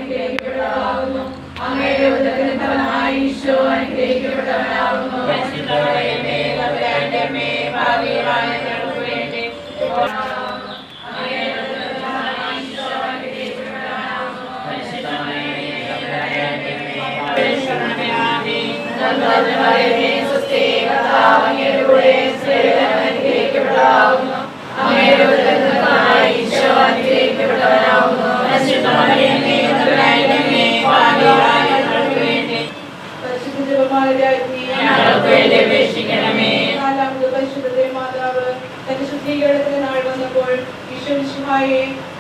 അനുഗ്രഹിക്കപ്പെട്ടവളാകുന്നു. അങ്ങയുടെ ഉദരത്തിൻ ഫലമായി ഈശോ അനുഗ്രഹിക്കപ്പെട്ടവനാകുന്നു.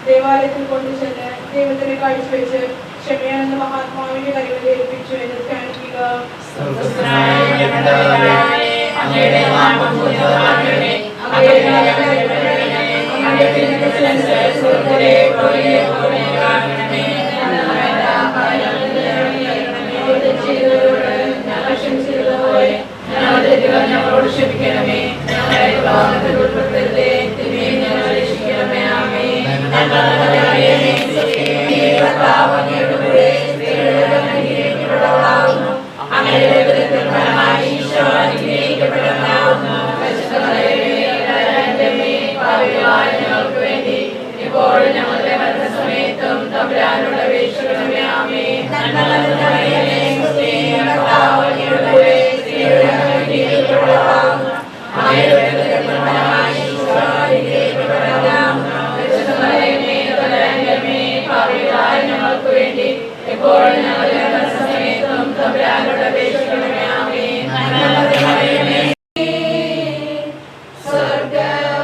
ദേവാലയത്തിൽ കൊണ്ടുചെന്ന് ദൈവത്തിന് കാഴ്ചവെച്ച് ക്ഷമയാണെന്ന മഹാത്മാവിന്റെ കൈകളിൽ ഏൽപ്പിച്ചു എന്ന് ധ്യാനിക്കുക. ഞങ്ങളോട് ക്ഷമിക്കണമേ. ഞങ്ങൾക്ക് വേണ്ടി ഇപ്പോൾ ഞങ്ങളുടെ മരണസമയത്തും തമ്പുരാനോട് അപേക്ഷിക്കണമേ. ആമേൻ. ഞങ്ങൾക്ക് വേണ്ടി ഇപ്പോൾ ഞങ്ങളുടെ മരണസമയത്തും തമ്പുരാനോട് അപേക്ഷിക്കണമേ. ആമേൻ.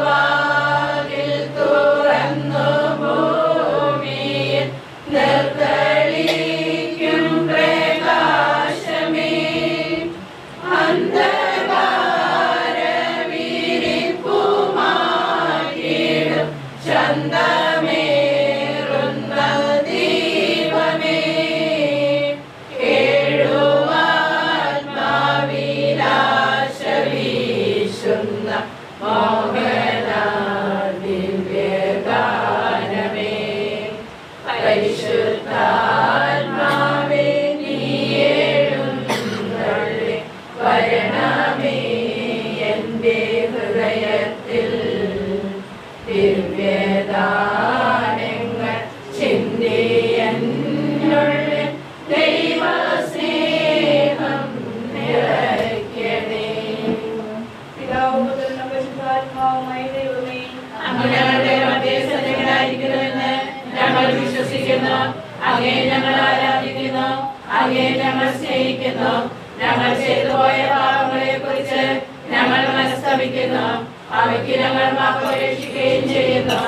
സ്വർഗവാതിൽ തുറന്നു ഭൂമിയിൽ നിർത്തളിക്കും പ്രകാശമേ, അന്ധകാരവിരിപ്പു മാറ്റിടും ചന്തമേറുന്ന ദീപമേ, കേഴുവാത്മാവിലാശ വീശുന്ന മോഹന ദിവ്യഗാനമേ, പരിശുദ്ധാത്മാവേ നീ എഴുന്നള്ളി വരണമേ എൻ്റെ ഹൃദയത്തിൽ, ദിവ്യദാനങ്ങൾ ചിന്തിയെന്നുള്ളിൽ ദൈവസ്നേഹം നിറയ്ക്കണേ. പിതാവും പുത്രനും പരിശുദ്ധാത്മാവുമായ ദൈവമേ, അങ്ങ് ഞങ്ങളുടെ മധ്യസ്ഥനായിരിക്കുന്നുവെന്ന് ഞങ്ങൾ വിശ്വസിക്കുന്നു. അങ്ങേ ഞങ്ങൾ ആരാധിക്കുന്നു, അങ്ങേ ഞങ്ങൾ സ്നേഹിക്കുന്നു. ഞങ്ങൾ ചെയ്തുപോയ പാപങ്ങളെ കുറിച്ച് ഞങ്ങൾ മനസ്തപിക്കുന്നു. അവയ്ക്ക് ഞങ്ങൾ മാപ്പപേക്ഷിക്കുകയും ചെയ്യുന്നു.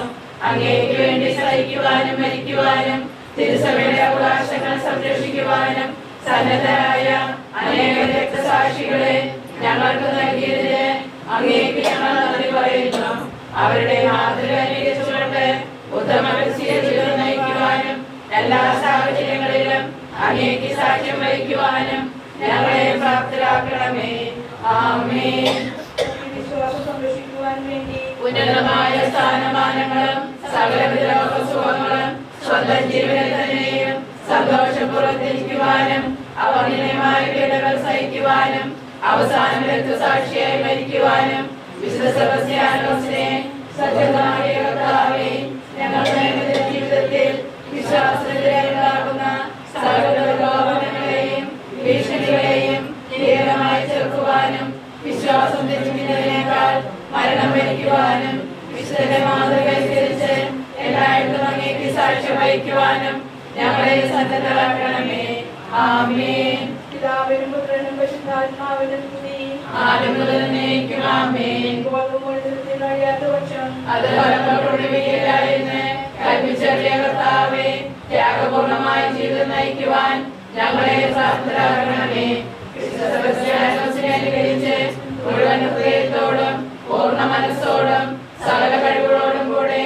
അങ്ങേക്ക് വേണ്ടി സഹിക്കുവാനും മരിക്കുവാനും തിരുസഭയുടെ അവകാശങ്ങൾ സംരക്ഷിക്കുവാനും സന്നദ്ധരായ അനേക രക്തസാക്ഷികളെ ഞങ്ങൾക്ക് നൽകിയതിന് അങ്ങേക്ക് ഞങ്ങൾ നന്ദി പറയുന്നു. അവരുടെ മാതൃക അനുകരിച്ചുകൊണ്ട് ഉത്തമ ക്രിസ്തീയ ജീവിതം നയിക്കുവാനും എല്ലാ സാഹചര്യങ്ങളിലും അങ്ങേക്ക് സാക്ഷ്യം വഹിക്കുവാനും ഞങ്ങളെ പ്രാപ്തരാക്കണമേ. ആമേൻ. വിശ്വാസം സംരക്ഷിക്കുവാൻ വേണ്ടി ഉന്നതമായ സ്ഥാനമാനങ്ങളും സകലവിധ സുഖങ്ങളും സ്വന്തം ജീവനെ തന്നെയും സന്തോഷപൂർവ്വത്തിരിക്കുവാനും അവർണ്ണീയമായ പീഡകൾ സഹിക്കുവാനും അവസാനം രക്തസാക്ഷിയായി മരിക്കുവാനും വിശുദ്ധ സെബസ്ത്യാനോസിനെ സജ്ജമായ കർത്താവേ, ഞങ്ങളുടെ ജീവിതത്തിൽ വിശ്വാസത്തിലുണ്ടാകുന്ന സകല പ്രലോഭനങ്ങളെയും ഭീഷണികളെയും ധീരമായി ചെറുക്കുവാനും വിശ്വാസം തെറ്റിക്കുന്നതിനേക്കാൾ മരണം വരിക്കുവാനും വിശുദ്ധ മാതൃക അനുസരിച്ച് എല്ലായിടത്തും അങ്ങേക്ക് സാക്ഷ്യം വഹിക്കുവാനും ഞങ്ങളെ സന്നദ്ധരാക്കണമേ. ആമേൻ. പിതാവിനും പുത്രനും പരിശുദ്ധാത്മാവിനും സ്തുതി. ആദ്യം മുതൽ എന്നേക്കും ആമേൻ. കഴിയാത്ത പക്ഷം അത് ഫലങ്ങളൊടുവില്ലായെന്ന് കൽപ്പിച്ചറിയ കർത്താവേ, ത്യാഗപൂർണമായ ജീവിതം നയിക്കുവാൻ ഞങ്ങളെ പ്രാപ്തരാക്കണമേ. അനുകരിച്ച് മുഴുവൻ ഹൃദയത്തോടും പൂർണ്ണ മനസ്സോടും സകല കഴിവുകളോടും കൂടെ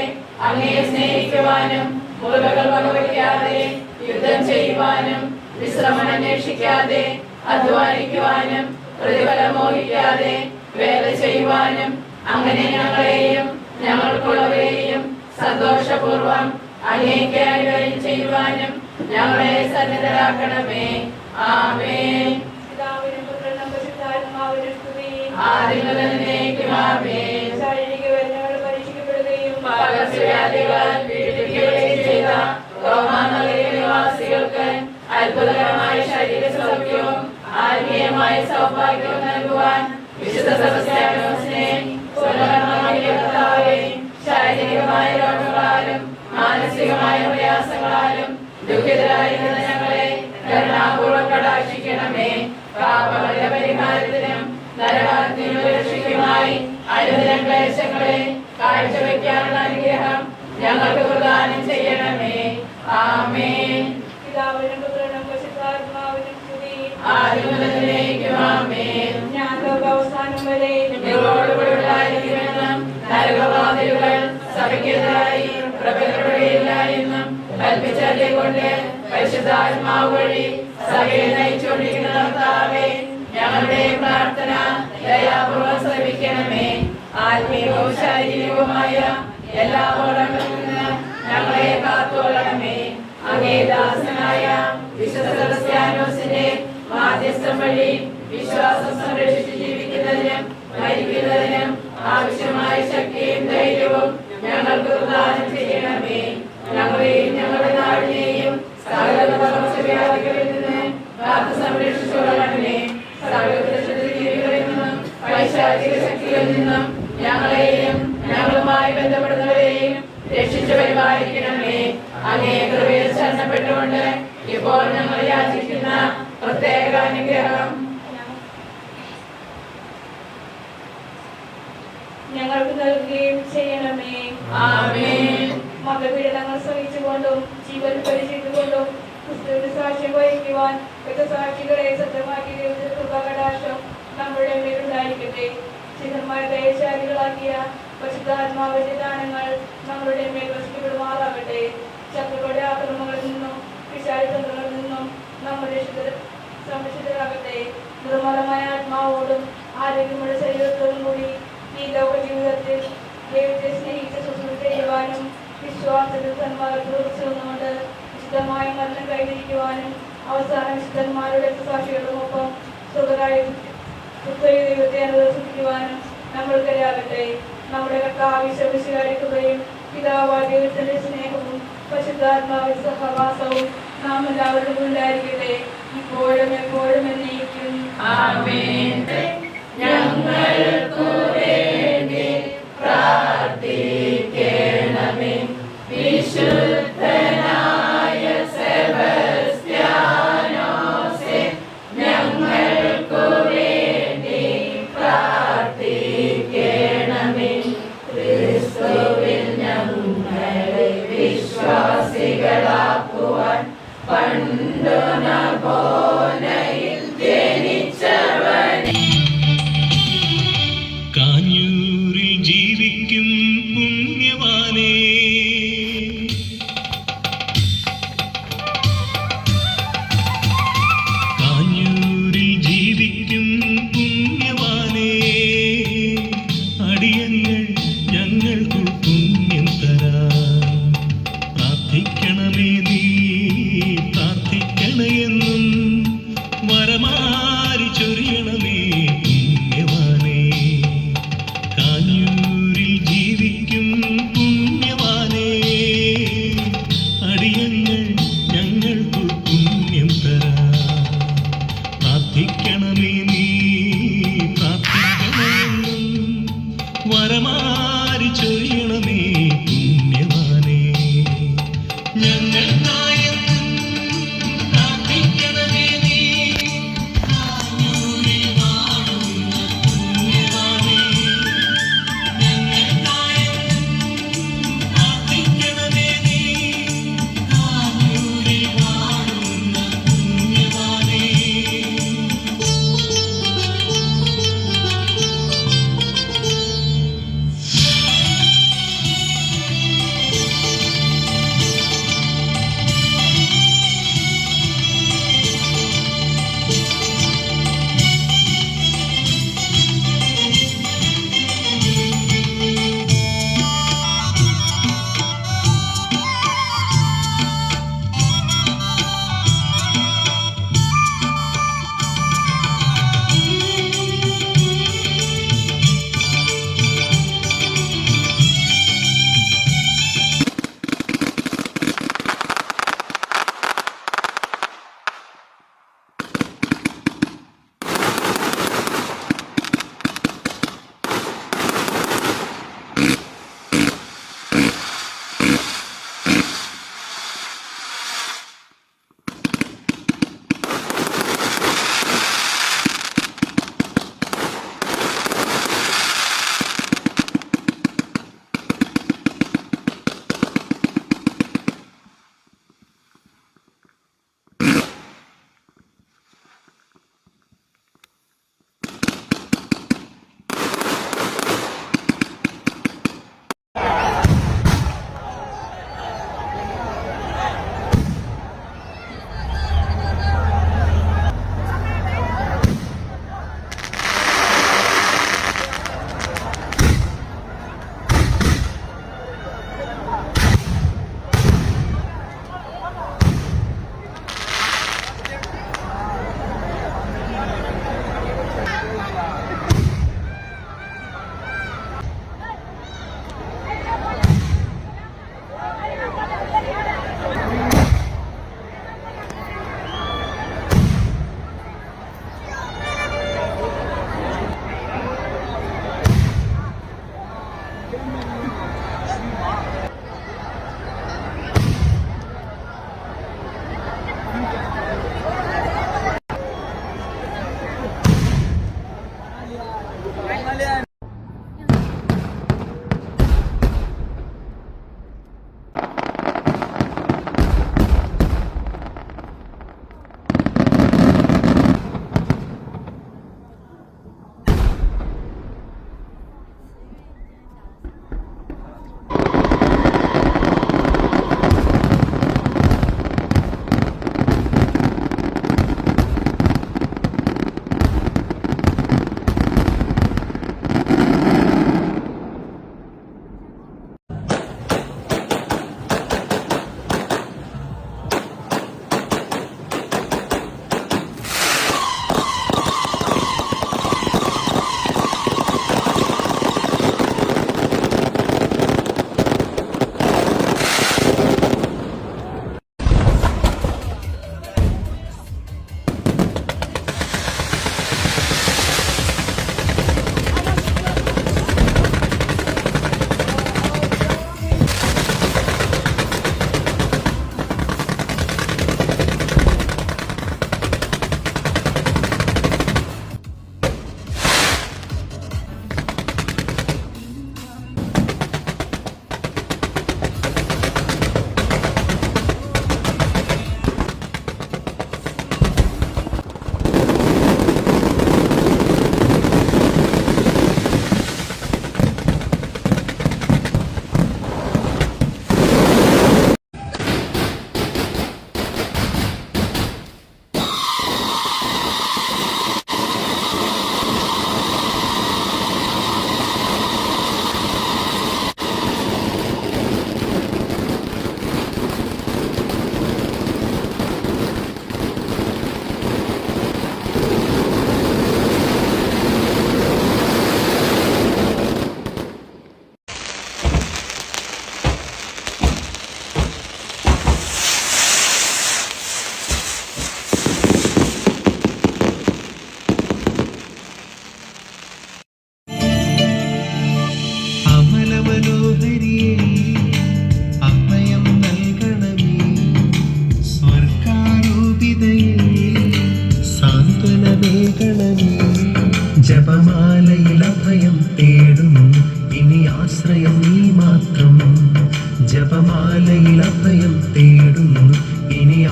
അങ്ങയെ സ്നേഹിക്കുവാനും മുറിവുകൾ വകവയ്ക്കാതെ യുദ്ധം ചെയ്യുവാനും വിശ്രമം അന്വേഷിക്കാതെ അധ്വാനിക്കുവാനും പ്രതിഫലം മോഹിക്കാതെ വേല ചെയ്യുവാനും അങ്ങനെ ഞങ്ങളെയും ഞങ്ങൾക്കുള്ളവരെയും സന്തോഷപൂർവം അങ്ങേക്ക് അനുഗ്രഹം ചെയ്യുവാനും ഞങ്ങളെ സന്നിധരാക്കണമേ. ആമേൻ. പിതാവിനും പുത്രനും പരിശുദ്ധാത്മാവിനും സ്തുതി. ആദ്യം മുതൽ എന്നേക്കും ആമേൻ. ശാരീരിക വേദനകൾ പരീക്ഷിക്കപ്പെടുകയും പകർച്ചവ്യാധികളാൽ പീഡിപ്പിക്കുകയും ചെയ്ത റോമാനഗര നിവാസികൾക്ക് അത്ഭുതകരമായ ശരീര സൗഖ്യവും ആത്മീയമായ സൗഭാഗ്യവും നൽകുവാൻ വിശുദ്ധ സെബസ്ത്യാനോസിനെ ശാരീരികമായ രോഗങ്ങളാലും മാനസികമായ പ്രയാസങ്ങളാലും ദുഃഖിതരായിരുന്ന ഞങ്ങളെ കരുണാപൂർവ്വം കടാക്ഷിക്കണമേ. പാപങ്ങളുടെ പരിഹാരത്തിനും നരകാഗ്നിയുടെ രക്ഷയ്ക്കുമായി അനുദിന ക്ലേശങ്ങളെ കാഴ്ചവെക്കാനുള്ള അനുഗ്രഹം ഞങ്ങൾക്ക് പ്രദാനം ചെയ്യണമേ. ആമേൻ. പിതാവിനും പുത്രനും പരിശുദ്ധാത്മാവിനും സ്തുതി. ആദ്യം മുതൽ എന്നേക്കും ആമേൻ. ഞാൻ ലോകാവസാനം വരെ നിങ്ങളോടുകൂടി ഉണ്ടായിരിക്കുമെന്നും നരകവാതിലുകൾ സഭയ്ക്കെതിരായി പ്രബലപ്പെടുകയില്ല എന്നും കൽപ്പിച്ചതുകൊണ്ട് പരിശുദ്ധാത്മാവ് വഴി സഭയെ നയിച്ചുകൊണ്ടിരിക്കുന്ന കർത്താവേ, ഞങ്ങളുടെ പ്രാർത്ഥന ദയാപൂർവ്വം ശ്രമിക്കണമേ. ആത്മീയവും ശാരീരികവുമായ എല്ലാ ഓടങ്ങളിൽ നിന്ന് ഞങ്ങളെ കാത്തുകൊള്ളണമേ. അങ്ങേ ദാസനായ വിശുദ്ധ സെബസ്ത്യാനോസിന്റെ മാധ്യസ്ഥം വഴി വിശ്വാസം സംരക്ഷിച്ച് ജീവിക്കുന്നതിനും മരിക്കുന്നതിനും ആവശ്യമായ ശക്തിയും ധൈര്യവും ഞങ്ങൾക്ക് പ്രദാനം ചെയ്യണമേ. ഞങ്ങളെയും ഞങ്ങളുടെ നാടിനെയും സകല പകർച്ചവ്യാധികളിൽ നിന്ന് കാത്തു സംരക്ഷിച്ചുകൊള്ളണമേ. സകല ജീവികളിൽ നിന്നും പൈശാചിക ശക്തികളിൽ നിന്നും ഞങ്ങളെയും ഞങ്ങളുമായി ബന്ധപ്പെടുന്നവരെയും രക്ഷിച്ചു പരിപാലിക്കണമേ. അങ്ങേ കൃപയിൽ ശരണപ്പെട്ടുകൊണ്ട് ഇപ്പോൾ ഞങ്ങൾ യാചിക്കുന്ന പ്രത്യേക അനുഗ്രഹം ഞങ്ങൾക്ക് നൽകുകയും ചെയ്യണമേ. ആമേൻ. മതപീഡനങ്ങൾ സഹിച്ചുകൊണ്ടും ജീവൻ പരിചയിച്ചുകൊണ്ടും ക്രിസ്തുവിന്റെ സാക്ഷ്യം വഹിക്കുവാൻ സാക്ഷികളെ സത്യമാക്കി കൃപാകടാക്ഷം നമ്മുടെ മേലുണ്ടായിരിക്കട്ടെ. ശിഖന്മാരെ ദയശാലികളാക്കിയ പരിശുദ്ധാത്മാവിന്റെ ദാനങ്ങൾ നമ്മളുടെ മേൽ വസിക്കപ്പെടുമാറാകട്ടെ. ശത്രുക്കളുടെ ആക്രമണങ്ങളിൽ നിന്നും പിശാചിതന്ത്രങ്ങളിൽ നിന്നും നമ്മുടെ സംരക്ഷിതരാകട്ടെ. നിർമ്മലമായ ആത്മാവോടും ആരോഗ്യമുള്ള ശരീരത്തോടും കൂടി ഈ ലോക ജീവിതത്തിൽ ദൈവത്തെ സ്നേഹിച്ച് ശുശ്രൂഷ ചെയ്യുവാനും വിശ്വാസത്തിൽ സന്മാർഗുകൊണ്ട് വിശുദ്ധമായ മരണം കൈവരിക്കുവാനും അവസാന വിശുദ്ധന്മാരുടെ സാക്ഷികളുമൊപ്പം സുഖരായി ദൈവത്തെ അനുദർശിക്കുവാനും നമ്മൾക്കിടയാകട്ടെ. നമ്മുടെ കർത്താവിശ്വസിക്കാരിക്കുകയും പിതാവായ ദൈവത്തിന്റെ സ്നേഹവും പരിശുദ്ധാത്മാവിന്റെ സഹവാസവും നാം എല്ലാവരും ഉണ്ടായിരിക്കട്ടെ, ഇപ്പോഴും എപ്പോഴും എന്നേക്കും. ആമേൻ. ഞങ്ങൾക്കു വേണ്ടി പ്രാർത്ഥിക്കണമേ. വിശുദ്ധനായ സെബസ്ത്യാനോസേ, ഞങ്ങൾക്കു വേണ്ടി പ്രാർത്ഥിക്കണമേ. ക്രിസ്തുവിൽ ഞങ്ങളെ വിശ്വാസികളാക്കുവാൻ പണ്ടു നബോനയിൽ ജനിച്ചവനേ.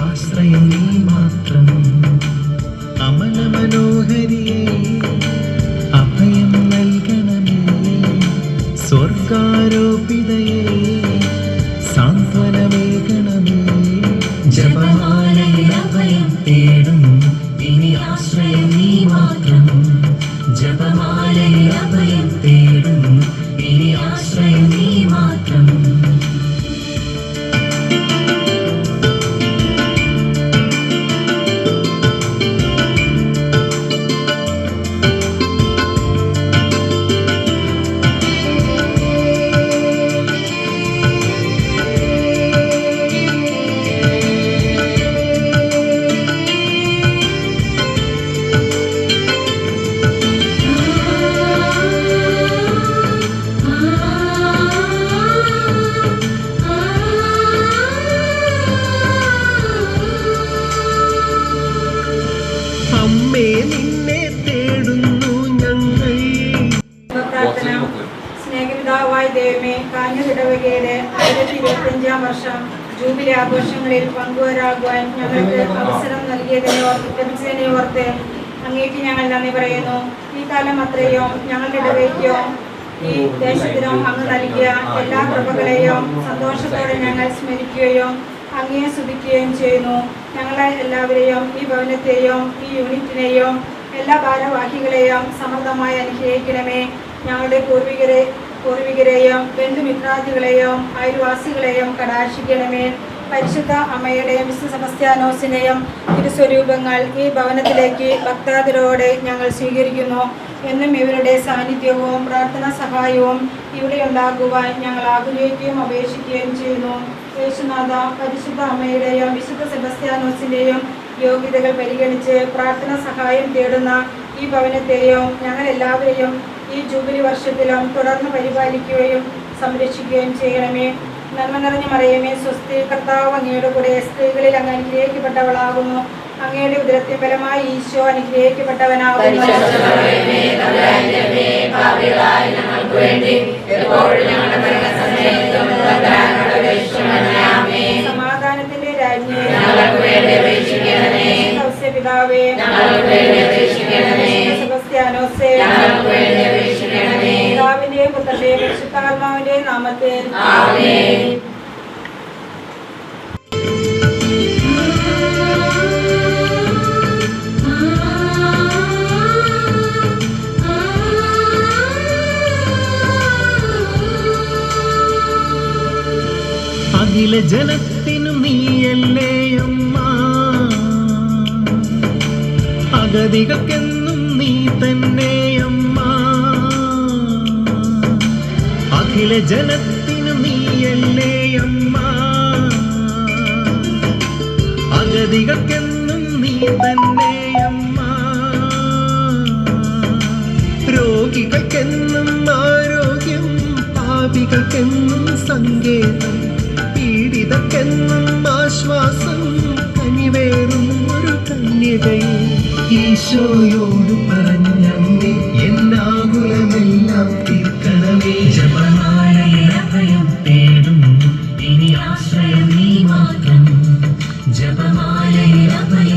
ആശ്രയം നീ മാത്രം. അമല മനോഹരിയേ അഭയം നൽകണമേ, സ്വർഗാരോപിതയേ സാന്ത്വനമേകണമേ. ജപമാലയിൽ അഭയം തേടും ഇനി ആശ്രയം നീ മാത്രം. ജപമാലയിൽ അഭയം തേടും ഇനി ആശ്രയം നീ മാത്രം. അമ്മേ നിന്നെ തേടുന്നു ഞങ്ങൾ. സ്നേഹപിതാവായ ദൈവമേ, കാഞ്ഞിടവകയുടെ 1025 വർഷം ജൂബിലി ആഘോഷങ്ങളിൽ പങ്കുവരാകുവാൻ ഞങ്ങൾക്ക് അവസരം ലഭിച്ചതിനെ ഓർത്ത് അങ്ങേക്ക് ഞങ്ങൾ നന്ദി പറയുന്നു. ഈ കാലം അത്രയും ഞങ്ങളുടെ ഇടവയ്ക്കോ ഈ ദേശത്തിനും അങ്ങ് നൽകിയ എല്ലാ കൃപകളെയും സന്തോഷത്തോടെ ഞങ്ങൾ സ്മരിക്കുകയും അങ്ങയെ സ്തുതിക്കുകയും ചെയ്യുന്നു. ഞങ്ങളെ എല്ലാവരെയും, ഈ ഭവനത്തെയും ഈ യൂണിറ്റിനെയും എല്ലാ ഭാരവാഹികളെയും സമൃദ്ധമായി അനുഗ്രഹിക്കണമേ. ഞങ്ങളുടെ പൂർവികരെയും ബന്ധുമിത്രാദികളെയും അയൽവാസികളെയും കടാക്ഷിക്കണമേ. പരിശുദ്ധ അമ്മയുടെയും വിശുദ്ധ സെബസ്ത്യാനോസിനെയും തിരുസ്വരൂപങ്ങൾ ഈ ഭവനത്തിലേക്ക് ഭക്താദരോടെ ഞങ്ങൾ സ്വീകരിക്കുന്നു. എന്നും ഇവരുടെ സാന്നിധ്യവും പ്രാർത്ഥനാ സഹായവും ഇവിടെ ഉണ്ടാകുവാൻ ഞങ്ങൾ ആഗ്രഹിക്കുകയും അപേക്ഷിക്കുകയും ചെയ്യുന്നു. യേശുനാഥ, പരിശുദ്ധ അമ്മയുടെയും വിശുദ്ധ സെബസ്ത്യാനോസിൻ്റെയും യോഗ്യതകൾ പരിഗണിച്ച് പ്രാർത്ഥനാ സഹായം തേടുന്ന ഈ ഭവനത്തെയും ഞങ്ങൾ എല്ലാവരെയും ഈ ജൂബിലി വർഷത്തിലും തുടർന്ന് പരിപാലിക്കുകയും സംരക്ഷിക്കുകയും ചെയ്യണമേ. നന്മ നിറഞ്ഞ മറിയമേ, സ്വസ്തി, കർത്താവ് അങ്ങയുടെ കൂടെ സ്ത്രീകളിൽ അങ്ങ് അനുഗ്രഹിക്കപ്പെട്ടവളാകുന്നു. അങ്ങയുടെ ഉദരത്തിൻ ഫലമായി ഈശോ അനുഗ്രഹിക്കപ്പെട്ടവനാകുന്നു. സമാധാനത്തിന്റെ രാജ്ഞി പിതാവേ, സെബസ്ത്യാനോസേ, പിതാവിന്റെയും പുത്രന്റെയും പരിശുദ്ധാത്മാവിന്റെയും നാമത്തിൽ ആമേൻ. അഖില ജനത്തിനും നീയല്ലേ അമ്മ, അഗതികൾക്കെന്നും നീ തന്നെ അമ്മ. അഖില ജനത്തിനും നീയല്ലേ അമ്മ, അഗതികൾക്കെന്നും നീ തന്നെ അമ്മ. രോഗികൾക്കെന്നും ആരോഗ്യം, പാപികൾക്കെന്നും സങ്കേതം, പീഡിതർക്കെന്നും ആശ്വാസം, കനിവേറും ഒരു കന്യകയെ ഈശോയോട് പറഞ്ഞമ്മേ, എന്നാകുലമെല്ലാം തീർക്കണമേ. ജപമാലയിൽ അഭയം തേടും ഇനി ആശ്രയം നീ മാത്രം. ജപമാലയിൽ അഭയം